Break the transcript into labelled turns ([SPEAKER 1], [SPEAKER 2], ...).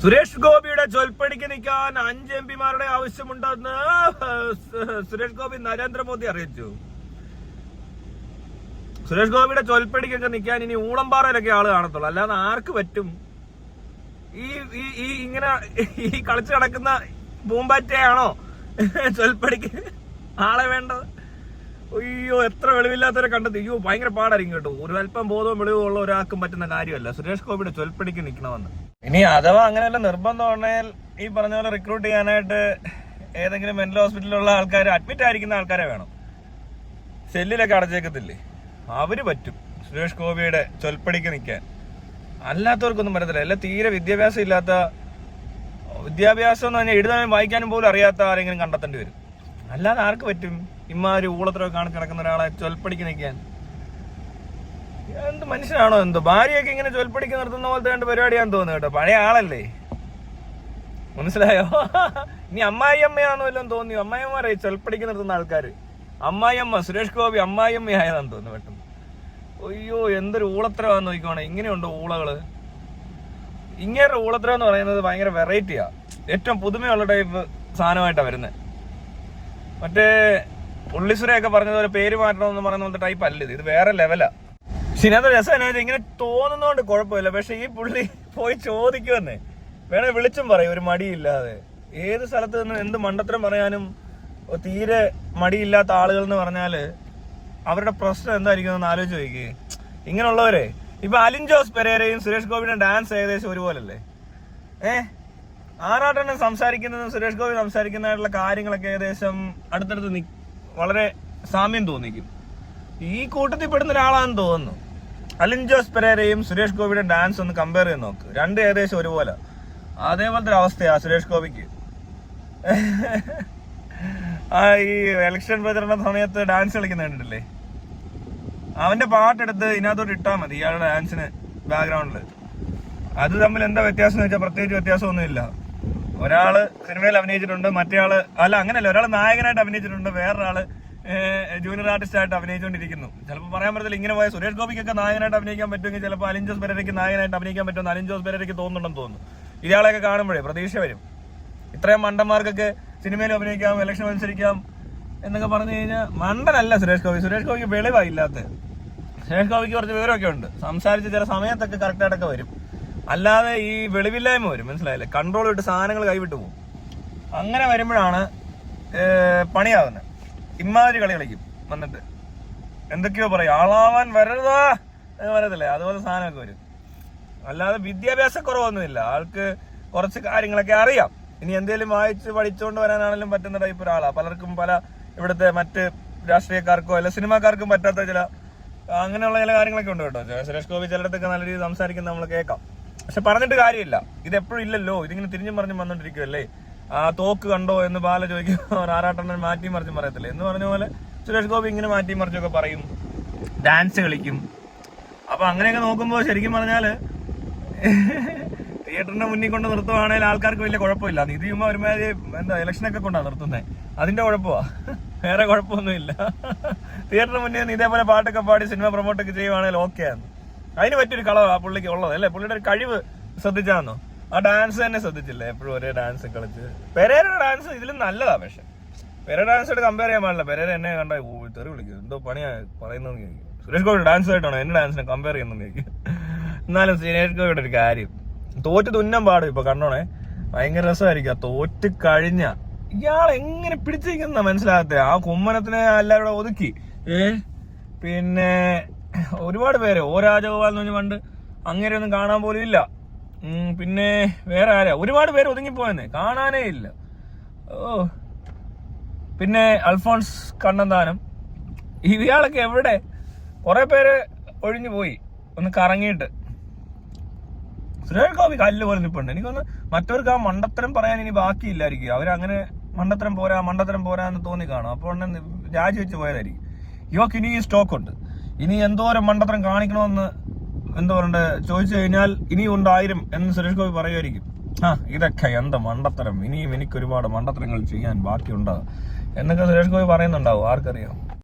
[SPEAKER 1] സുരേഷ് ഗോപിയുടെ ചൊൽപ്പടിക്ക് നിൽക്കാൻ 5 MP ആവശ്യമുണ്ടെന്ന് സുരേഷ് ഗോപി നരേന്ദ്രമോദി അറിയിച്ചു. സുരേഷ് ഗോപിയുടെ ചൊൽപ്പടിക്കൊക്കെ നിൽക്കാൻ ഇനി ഊളംപാറയിലൊക്കെ ആള് കാണത്തുള്ളൂ, അല്ലാതെ ആർക്ക് പറ്റും? ഈ ഇങ്ങനെ ഈ കളിച്ചു കിടക്കുന്ന പൂമ്പാറ്റയാണോ ചൊൽപ്പടിക്ക് ആളെ വേണ്ടത്? അയ്യോ, എത്ര വെളിവില്ലാത്തവരെ കണ്ടത്. അയ്യോ, ഭയങ്കര പാടായിരിക്കും കേട്ടോ. ഒരു അല്പം ബോധവും വെളിവും ഉള്ള ഒരാൾക്കും പറ്റുന്ന കാര്യമല്ല സുരേഷ് ഗോപിയുടെ ചൊൽപ്പടിക്ക് നിൽക്കണമെന്ന്. ഇനി അഥവാ അങ്ങനെയല്ല നിർബന്ധം ഉണ്ടെങ്കിൽ ഈ പറഞ്ഞ പോലെ റിക്രൂട്ട് ചെയ്യാനായിട്ട് ഏതെങ്കിലും മെന്റൽ ഹോസ്പിറ്റലിലുള്ള ആൾക്കാർ, അഡ്മിറ്റ് ആയിരിക്കുന്ന ആൾക്കാരെ വേണം. സെല്ലിലൊക്കെ അടച്ചേക്കത്തില്ലേ, അവര് പറ്റും സുരേഷ് ഗോപിയുടെ ചൊൽപ്പടിക്ക് നിൽക്കാൻ. അല്ലാത്തവർക്കൊന്നും പറ്റത്തില്ല. എല്ലാം തീരെ വിദ്യാഭ്യാസം ഇല്ലാത്ത, വിദ്യാഭ്യാസം എന്ന് പറഞ്ഞാൽ എഴുതാനും വായിക്കാനും പോലും അറിയാത്ത ആരെങ്കിലും കണ്ടെത്തേണ്ടി വരും. അല്ലാതെ ആർക്ക് പറ്റും ഇമ്മാതിരി ഊളത്രയൊക്കെ കാണി കിടക്കുന്ന ഒരാളെ ചൊൽപ്പടിക്ക് നിൽക്കാൻ? എന്ത് മനുഷ്യനാണോ എന്തോ. ഭാര്യയൊക്കെ ഇങ്ങനെ ചൊൽപ്പടിക്ക് നിർത്തുന്ന പോലത്തെ രണ്ട് പരിപാടിയാന്ന് തോന്നുന്നു കേട്ടോ. പഴയ ആളല്ലേ, മനസ്സിലായോ? ഇനി അമ്മായിയമ്മയാണോ എല്ലാം തോന്നി. അമ്മായിയമ്മമാരെ ചൊൽപ്പടിക്ക് നിർത്തുന്ന ആൾക്കാര്. അമ്മായിയമ്മ സുരേഷ് ഗോപി അമ്മായിയമ്മ ആയതാന്ന് തോന്നുന്നു പെട്ടെന്ന്. അയ്യോ, എന്തൊരു ഊളത്തരമാന്ന് നോക്കിക്കോണേ. ഇങ്ങനെയുണ്ടോ ഊളകള്? ഇങ്ങനെ ഊളത്തരം എന്ന് പറയുന്നത് ഭയങ്കര വെറൈറ്റിയാ, ഏറ്റവും പുതുമയുള്ള ടൈപ്പ് സാധനമായിട്ടാണ് വരുന്നത്. മറ്റേ പുള്ളിസുരയൊക്കെ പറഞ്ഞതുപോലെ പേര് മാറ്റണമെന്ന് പറയുന്ന പോലത്തെ ടൈപ്പ് അല്ല ഇത്. വേറെ ലെവലാ. ഇതിനകത്ത് രസം ഇങ്ങനെ തോന്നുന്നോണ്ട് കുഴപ്പമില്ല. പക്ഷെ ഈ പുള്ളി പോയി ചോദിക്കുമെന്നേ, വേണേ വിളിച്ചും പറയും ഒരു മടിയില്ലാതെ. ഏത് സ്ഥലത്ത് നിന്ന് എന്ത് മണ്ടത്തരം പറയാനും തീരെ മടിയില്ലാത്ത ആളുകൾ എന്ന് പറഞ്ഞാല് അവരുടെ പ്രശ്നം എന്തായിരിക്കും എന്ന് ആലോചിച്ച് നോക്കിയേ. ഇങ്ങനെയുള്ളവരെ ഇപ്പൊ അലിൻ ജോസ് പെരേരയും സുരേഷ് ഗോപിയുടെ ഡാൻസ് ഏകദേശം ഒരുപോലല്ലേ? ആറാട്ടനെ സംസാരിക്കുന്നതും സുരേഷ് ഗോപി സംസാരിക്കുന്നതായിട്ടുള്ള കാര്യങ്ങളൊക്കെ ഏകദേശം അടുത്തടുത്ത് വളരെ സാമ്യം തോന്നിക്കും. ഈ കൂട്ടത്തിൽ പെടുന്ന ഒരാളാണെന്ന് തോന്നുന്നു. അലിൻ ജോസ് പെരേരയും സുരേഷ് ഗോപിയുടെ ഡാൻസ് ഒന്ന് കമ്പയർ ചെയ്ത് നോക്ക്. രണ്ടും ഏകദേശം ഒരുപോലെ. അതേപോലത്തെ ഒരു അവസ്ഥയാ സുരേഷ് ഗോപിക്ക്. ഈ ഇലക്ഷൻ പ്രചരണ സമയത്ത് ഡാൻസ് കളിക്കുന്ന കണ്ടിട്ടില്ലേ? അവന്റെ പാട്ടെടുത്ത് ഇതിനകത്തോട്ട് ഇട്ടാൽ മതി ഇയാളുടെ ഡാൻസിന് ബാക്ക്ഗ്രൗണ്ടില്. അത് തമ്മിൽ എന്താ വ്യത്യാസം എന്ന് വെച്ചാൽ പ്രത്യേകിച്ച് വ്യത്യാസമൊന്നുമില്ല. ഒരാള് സിനിമയിൽ അഭിനയിച്ചിട്ടുണ്ട്, മറ്റേ ആള് അല്ല, അങ്ങനെയല്ല. ഒരാൾ നായകനായിട്ട് അഭിനയിച്ചിട്ടുണ്ട്, വേറൊരാള് ജൂനിയർ ആർട്ടിസ്റ്റ് ആയിട്ട് അഭിനയിച്ചുകൊണ്ടിരിക്കുന്നു. ചിലപ്പോൾ പറയാൻ പറ്റത്തില്ല. ഇങ്ങനെ പോയ സുരേഷ് ഗോപിക്കൊക്കെ നായകനായിട്ട് അഭിനയിക്കാൻ പറ്റുമെങ്കിൽ ചിലപ്പോൾ അലിൻ ജോസ് പെരേരയ്ക്ക് നായകനായിട്ട് അഭിനയിക്കാൻ പറ്റുമെന്ന് അലിൻ ജോസ് പെരേരയ്ക്ക് തോന്നുന്നുണ്ടെന്ന് തോന്നുന്നു. ഇയാളെയൊക്കെ കാണുമ്പോഴേ പ്രതീക്ഷ വരും. ഇത്രയും മണ്ടന്മാർക്കൊക്കെ സിനിമയിൽ അഭിനയിക്കാം, ഇലക്ഷൻ മത്സരിക്കാം എന്നൊക്കെ പറഞ്ഞു കഴിഞ്ഞാൽ മണ്ടനല്ല സുരേഷ് ഗോപി. സുരേഷ് ഗോപിക്ക് വെളിവായില്ലാത്ത. സുരേഷ് ഗോപിക്ക് കുറച്ച് വിവരമൊക്കെ ഉണ്ട്. സംസാരിച്ച് ചില സമയത്തൊക്കെ കറക്റ്റായിട്ടൊക്കെ വരും. അല്ലാതെ ഈ വെളിവില്ലായ്മ വരും, മനസ്സിലായില്ലേ? കൺട്രോൾ വിട്ട് സാധനങ്ങൾ കൈവിട്ട് പോകും. അങ്ങനെ വരുമ്പോഴാണ് പണിയാവുന്നത്. ഇമ്മാതിരി കളി കളിക്കും വന്നിട്ട് എന്തൊക്കെയോ പറയും. ആളാവാൻ വരരുതാ എന്ന് പറയത്തില്ലേ, അതുപോലെ സാധനമൊക്കെ വരും. അല്ലാതെ വിദ്യാഭ്യാസ കുറവൊന്നുമില്ല. ആൾക്ക് കുറച്ച് കാര്യങ്ങളൊക്കെ അറിയാം. ഇനി എന്തെങ്കിലും വായിച്ച് പഠിച്ചുകൊണ്ട് വരാനാണെങ്കിലും പറ്റുന്ന ടൈപ്പ് ഒരാളാ. പലർക്കും പല ഇവിടുത്തെ മറ്റ് രാഷ്ട്രീയക്കാർക്കോ അല്ല സിനിമാക്കാർക്കും പറ്റാത്ത ചില അങ്ങനെയുള്ള ചില കാര്യങ്ങളൊക്കെ ഉണ്ട് കേട്ടോ. സുരേഷ് ഗോപി ചിലയിടത്തൊക്കെ നല്ല രീതിയിൽ സംസാരിക്കുന്ന നമ്മൾ കേൾക്കാം. പക്ഷെ പറഞ്ഞിട്ട് കാര്യമില്ല. ഇത് എപ്പോഴും ഇല്ലല്ലോ, ഇതിങ്ങനെ തിരിഞ്ഞും പറഞ്ഞും വന്നോണ്ടിരിക്കുമല്ലേ. തോക്ക് കണ്ടോ എന്ന് ബാല ചോദിക്കുമ്പോൾ ആറാട്ടണ്ണൻ മാറ്റി മറിച്ചും പറയത്തില്ലേ എന്ന് പറഞ്ഞ പോലെ സുരേഷ് ഗോപി ഇങ്ങനെ മാറ്റി മറിച്ചൊക്കെ പറയും, ഡാൻസ് കളിക്കും. അപ്പൊ അങ്ങനെയൊക്കെ നോക്കുമ്പോൾ ശരിക്കും പറഞ്ഞാല് തിയേറ്ററിന്റെ മുന്നിൽ കൊണ്ട് നിർത്തുവാണെങ്കിൽ ആൾക്കാർക്ക് വലിയ കുഴപ്പമില്ല. ഇത് ചുമ്മാ ഒരുമാതിരി എന്താ ഇലക്ഷനൊക്കെ കൊണ്ടാണ് നിർത്തുന്നത്, അതിന്റെ കുഴപ്പമാ, വേറെ കുഴപ്പമൊന്നുമില്ല. തിയേറ്ററിന് മുന്നിൽ ഇതേപോലെ പാട്ടൊക്കെ പാടി സിനിമ പ്രൊമോട്ടൊക്കെ ചെയ്യുവാണെങ്കിൽ ഓക്കെ ആണ്. അതിന് പറ്റിയൊരു കളവാ പുള്ളിക്ക് ഉള്ളത് അല്ലേ? പുള്ളിയുടെ ഒരു കഴിവ് ശ്രദ്ധിച്ചാന്നോ? ആ ഡാൻസ് തന്നെ ശ്രദ്ധിച്ചില്ലേ? എപ്പോഴും ഒരേ ഡാൻസ് കളിച്ച്. പെരേരയുടെ ഡാൻസ് ഇതിലും നല്ലതാ. പക്ഷെ പെരേര ഡാൻസായിട്ട് കമ്പയർ ചെയ്യാൻ പാടില്ല. പെരേര എന്നെ കണ്ട തെറി വിളിക്കും, എന്തോ പണിയാ പറയുന്നതെന്ന് ചോദിക്കും. സുരേഷ് ഗോപിയുടെ ഡാൻസ് ആയിട്ടാണോ എന്റെ ഡാൻസിനെ കമ്പയർ ചെയ്യുന്നതെന്ന് ചോദിക്കും. എന്നാലും സുരേഷ് ഗോപിയുടെ ഒരു കാര്യം, തോറ്റ് തുന്നം പാടും. ഇപ്പൊ കണ്ടോണേ, ഭയങ്കര രസമായിരിക്കും. തോറ്റ് കഴിഞ്ഞ ഇയാൾ എങ്ങനെ പിടിച്ചിരിക്കുന്ന മനസ്സിലാകത്തെ. ആ കുമ്മനത്തിനെ എല്ലാവരും ഒതുക്കി. പിന്നെ ഒരുപാട് പേര്, ഓ രാജഗോപാൽ എന്ന് പറഞ്ഞ പണ്ട് അങ്ങനെ ഒന്നും കാണാൻ പോലും ഇല്ല. പിന്നെ വേറെ ആരാ, ഒരുപാട് പേര് ഒതുങ്ങിപ്പോയെന്നേ, കാണാനേ ഇല്ല. പിന്നെ അൽഫോൺസ് കണ്ണന്താനം, ഇയാളൊക്കെ എവിടെ? കുറെ പേര് ഒഴിഞ്ഞു പോയി ഒന്ന് കറങ്ങിയിട്ട്. സുരേഷ് ഗോപി കല്ല് പോലെ നിൽപ്പുണ്ട്. എനിക്കൊന്ന് മറ്റവർക്ക് ആ മണ്ടത്തരം പറയാൻ ഇനി ബാക്കിയില്ലായിരിക്കും. അവരങ്ങനെ മണ്ടത്തരം പോരാ എന്ന് തോന്നി കാണും. അപ്പോൾ രാജിവെച്ച് പോയതായിരിക്കും. ഇവർക്ക് ഇനി സ്റ്റോക്ക് ഉണ്ട്. ഇനി എന്തോരം മണ്ടത്തരം കാണിക്കണമെന്ന് എന്താ പറയണ്ടേ ചോദിച്ചു കഴിഞ്ഞാൽ ഇനിയും ഉണ്ട് 1000 എന്ന് സുരേഷ് ഗോപി പറയുമായിരിക്കും. ഇതൊക്കെ എന്താ മണ്ടത്തരം, ഇനിയും എനിക്ക് ഒരുപാട് മണ്ടത്തരങ്ങൾ ചെയ്യാൻ ബാക്കിയുണ്ടാവും എന്നൊക്കെ സുരേഷ് ഗോപി പറയുന്നുണ്ടാവും. ആർക്കറിയാം.